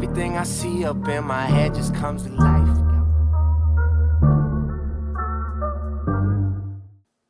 Everything I see up in my head just comes to life.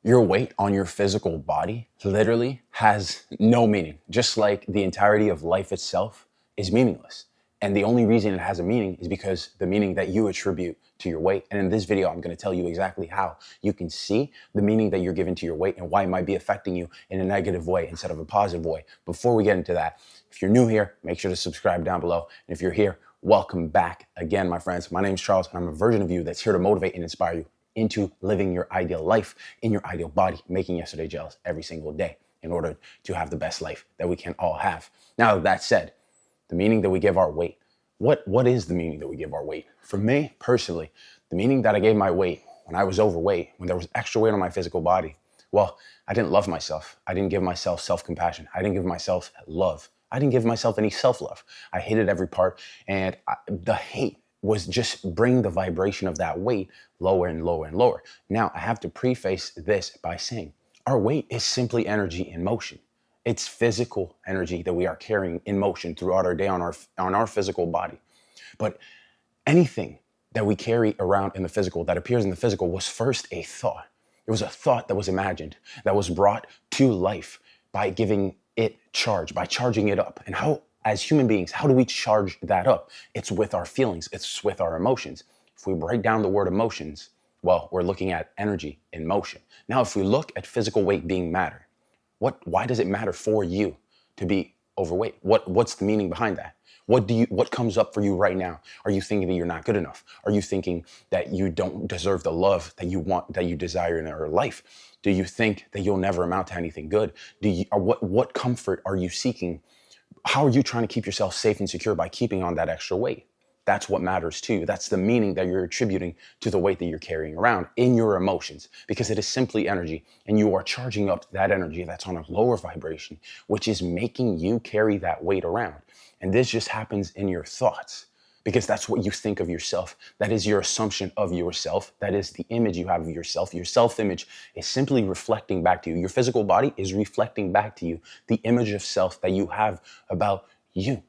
Your weight on your physical body literally has no meaning, just like the entirety of life itself is meaningless. And the only reason it has a meaning is because the meaning that you attribute to your weight. And in this video, I'm going to tell you exactly how you can see the meaning that you're giving to your weight and why it might be affecting you in a negative way instead of a positive way. Before we get into that, if you're new here, make sure to subscribe down below. And if you're here, welcome back again, my friends. My name is Charles, and I'm a version of you that's here to motivate and inspire you into living your ideal life in your ideal body, making yesterday jealous every single day in order to have the best life that we can all have. Now, that said, the meaning that we give our weight. What is the meaning that we give our weight? For me, personally, the meaning that I gave my weight when I was overweight, when there was extra weight on my physical body, well, I didn't love myself. I didn't give myself self-compassion. I didn't give myself love. I didn't give myself any self-love. I hated every part, and the hate was just bring the vibration of that weight lower and lower and lower. Now, I have to preface this by saying our weight is simply energy in motion. It's physical energy that we are carrying in motion throughout our day on our physical body. But anything that we carry around in the physical, that appears in the physical, was first a thought. It was a thought that was imagined, that was brought to life by giving it charge, by charging it up. And how, as human beings, how do we charge that up? It's with our feelings. It's with our emotions. If we break down the word emotions, well, we're looking at energy in motion. Now, if we look at physical weight being matter, why does it matter for you to be overweight? What's the meaning behind that? What comes up for you right now? Are you thinking that you're not good enough? Are you thinking that you don't deserve the love that you want, that you desire in your life? Do you think that you'll never amount to anything good? What comfort are you seeking? How are you trying to keep yourself safe and secure by keeping on that extra weight? That's what matters to you. That's the meaning that you're attributing to the weight that you're carrying around in your emotions, because it is simply energy, and you are charging up that energy that's on a lower vibration, which is making you carry that weight around. And this just happens in your thoughts, because that's what you think of yourself. That is your assumption of yourself. That is the image you have of yourself. Your self-image is simply reflecting back to you. Your physical body is reflecting back to you the image of self that you have about you,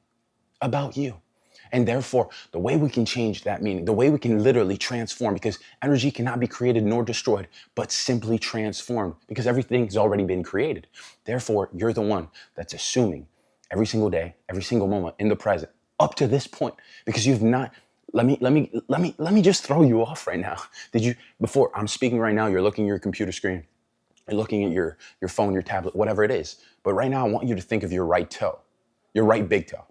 And therefore, the way we can change that meaning, the way we can literally transform, because energy cannot be created nor destroyed, but simply transformed, because everything's already been created. Therefore, you're the one that's assuming every single day, every single moment in the present, up to this point, because you've not. Let me just throw you off right now. Before I'm speaking right now, you're looking at your computer screen, you're looking at your phone, your tablet, whatever it is. But right now, I want you to think of your right toe, your right big toe.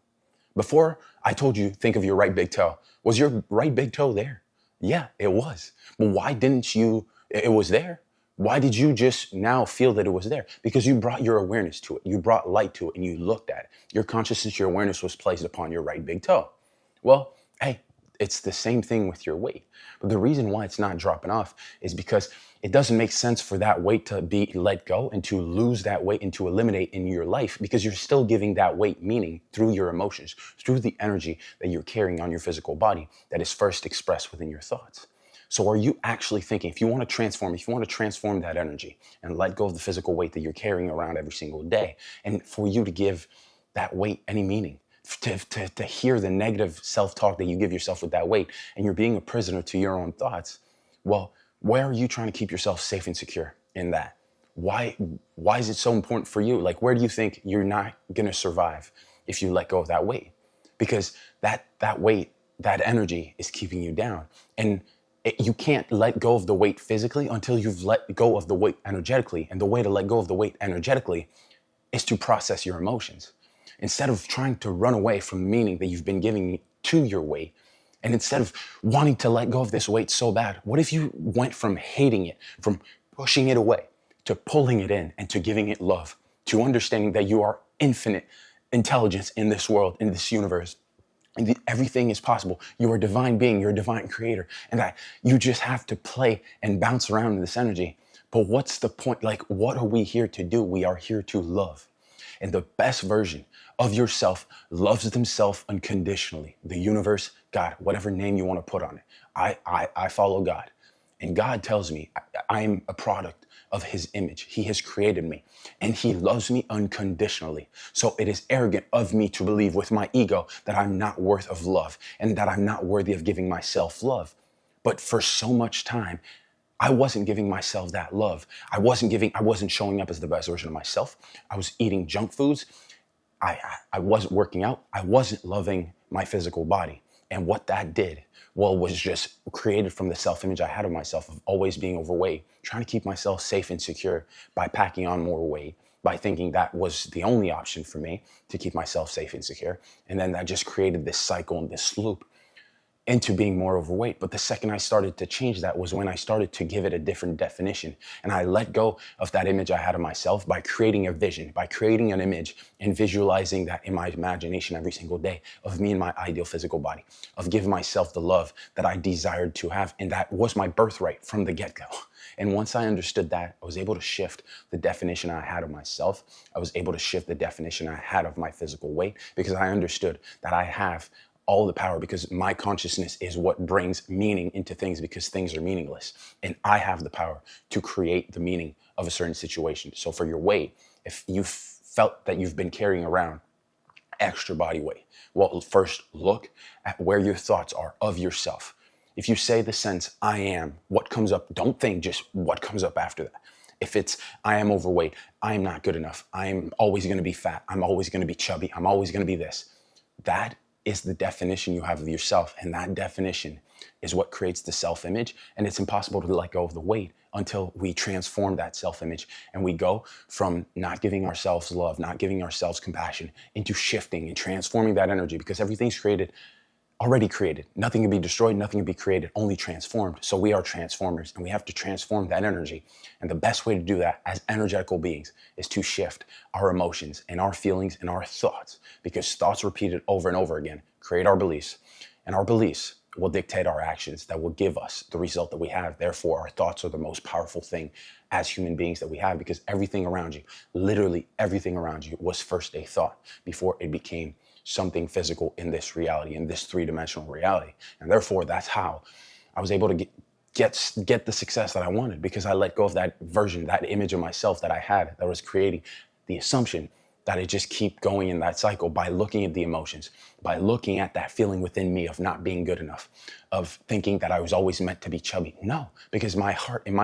Before I told you, think of your right big toe. Was your right big toe there? Yeah, it was. But why didn't you, it was there. Why did you just now feel that it was there? Because you brought your awareness to it. You brought light to it and you looked at it. Your consciousness, your awareness was placed upon your right big toe. Well, hey, it's the same thing with your weight. But the reason why it's not dropping off is because it doesn't make sense for that weight to be let go and to lose that weight and to eliminate in your life, because you're still giving that weight meaning through your emotions, through the energy that you're carrying on your physical body that is first expressed within your thoughts. So are you actually thinking, if you want to transform that energy and let go of the physical weight that you're carrying around every single day, and for you to give that weight any meaning, to hear the negative self-talk that you give yourself with that weight, and you're being a prisoner to your own thoughts, well, where are you trying to keep yourself safe and secure in that? Why is it so important for you? Like, where do you think you're not going to survive if you let go of that weight? Because that weight, that energy is keeping you down. And you can't let go of the weight physically until you've let go of the weight energetically. And the way to let go of the weight energetically is to process your emotions. Instead of trying to run away from the meaning that you've been giving to your weight, and instead of wanting to let go of this weight so bad, what if you went from hating it, from pushing it away, to pulling it in and to giving it love, to understanding that you are infinite intelligence in this world, in this universe, and everything is possible. You're a divine being, you're a divine creator, and that you just have to play and bounce around in this energy. But what's the point? Like, what are we here to do? We are here to love. And the best version of yourself loves themselves unconditionally. The universe, God, whatever name you want to put on it. I follow God. And God tells me I'm a product of his image. He has created me and he loves me unconditionally. So it is arrogant of me to believe with my ego that I'm not worth of love and that I'm not worthy of giving myself love. But for so much time, I wasn't giving myself that love. I wasn't showing up as the best version of myself. I was eating junk foods. I wasn't working out. I wasn't loving my physical body. And what that did, well, was just created from the self-image I had of myself of always being overweight, trying to keep myself safe and secure by packing on more weight, by thinking that was the only option for me to keep myself safe and secure. And then that just created this cycle and this loop into being more overweight. But the second I started to change that was when I started to give it a different definition. And I let go of that image I had of myself by creating a vision, by creating an image and visualizing that in my imagination every single day of me in my ideal physical body, of giving myself the love that I desired to have. And that was my birthright from the get-go. And once I understood that, I was able to shift the definition I had of myself. I was able to shift the definition I had of my physical weight because I understood that I have all the power because my consciousness is what brings meaning into things because things are meaningless. And I have the power to create the meaning of a certain situation. So for your weight, if you felt that you've been carrying around extra body weight, well, first look at where your thoughts are of yourself. If you say the sense, I am, what comes up, don't think just what comes up after that. If it's, I am overweight, I am not good enough, I'm always gonna be fat, I'm always gonna be chubby, I'm always gonna be this. That is the definition you have of yourself. And that definition is what creates the self-image. And it's impossible to let go of the weight until we transform that self-image and we go from not giving ourselves love, not giving ourselves compassion into shifting and transforming that energy because everything's already created. Nothing can be destroyed, nothing can be created, only transformed. So we are transformers and we have to transform that energy. And the best way to do that as energetical beings is to shift our emotions and our feelings and our thoughts because thoughts repeated over and over again create our beliefs and our beliefs will dictate our actions that will give us the result that we have. Therefore, our thoughts are the most powerful thing as human beings that we have because everything around you, literally everything around you was first a thought before it became something physical in this reality, in this three-dimensional reality. And therefore, that's how I was able to get the success that I wanted because I let go of that version, that image of myself that I had that was creating the assumption that I just keep going in that cycle by looking at the emotions, by looking at that feeling within me of not being good enough, of thinking that I was always meant to be chubby. No, because in my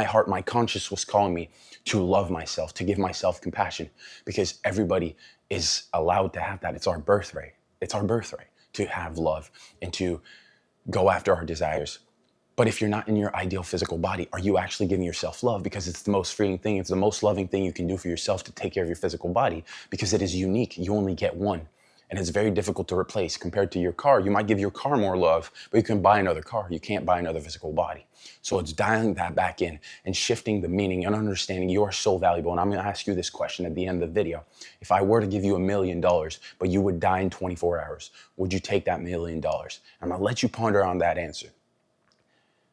heart, my conscience was calling me to love myself, to give myself compassion, because everybody is allowed to have that. It's our birthright. It's our birthright to have love and to go after our desires. But if you're not in your ideal physical body, are you actually giving yourself love? Because it's the most freeing thing. It's the most loving thing you can do for yourself to take care of your physical body because it is unique. You only get one. And it's very difficult to replace compared to your car. You might give your car more love, but you can buy another car. You can't buy another physical body. So it's dialing that back in and shifting the meaning and understanding you are so valuable. And I'm going to ask you this question at the end of the video. If I were to give you $1 million, but you would die in 24 hours, would you take that $1 million? I'm going to let you ponder on that answer.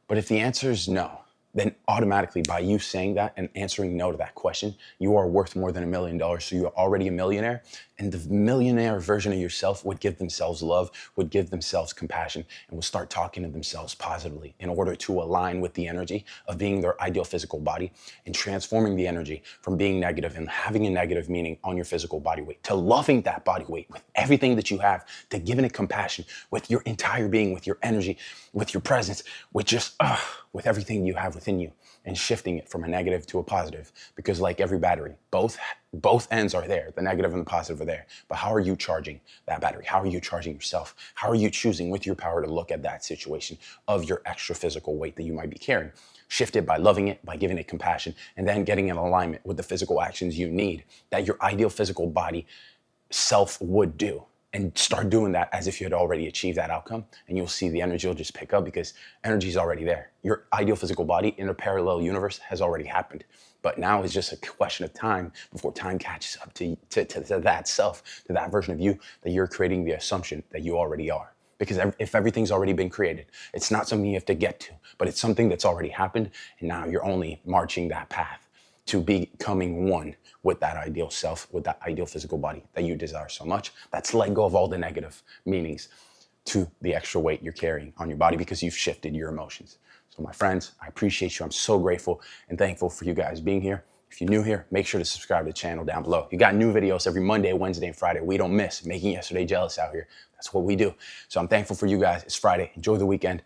But if the answer is no, then automatically by you saying that and answering no to that question, you are worth more than $1 million. So you're already a millionaire. And the millionaire version of yourself would give themselves love, would give themselves compassion, and will start talking to themselves positively in order to align with the energy of being their ideal physical body and transforming the energy from being negative and having a negative meaning on your physical body weight to loving that body weight with everything that you have, to giving it compassion with your entire being, with your energy, with your presence, with just, with everything you have within you, and shifting it from a negative to a positive. Because like every battery, both ends are there. The negative and the positive are there. But how are you charging that battery? How are you charging yourself? How are you choosing with your power to look at that situation of your extra physical weight that you might be carrying? Shift it by loving it, by giving it compassion, and then getting in alignment with the physical actions you need that your ideal physical body self would do. And start doing that as if you had already achieved that outcome. And you'll see the energy will just pick up because energy is already there. Your ideal physical body in a parallel universe has already happened. But now it's just a question of time before time catches up to that self, to that version of you that you're creating the assumption that you already are. Because if everything's already been created, it's not something you have to get to, but it's something that's already happened. And now you're only marching that path to becoming one with that ideal self, with that ideal physical body that you desire so much. That's let go of all the negative meanings to the extra weight you're carrying on your body because you've shifted your emotions. So my friends, I appreciate you. I'm so grateful and thankful for you guys being here. If you're new here, make sure to subscribe to the channel down below. You got new videos every Monday, Wednesday, and Friday. We don't miss making yesterday jealous out here. That's what we do. So I'm thankful for you guys. It's Friday. Enjoy the weekend.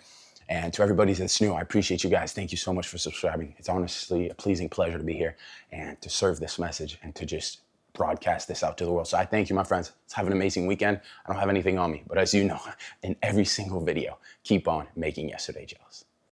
And to everybody that's new, I appreciate you guys. Thank you so much for subscribing. It's honestly a pleasing pleasure to be here and to serve this message and to just broadcast this out to the world. So I thank you, my friends. Let's have an amazing weekend. I don't have anything on me, but as you know, in every single video, keep on making yesterday jealous.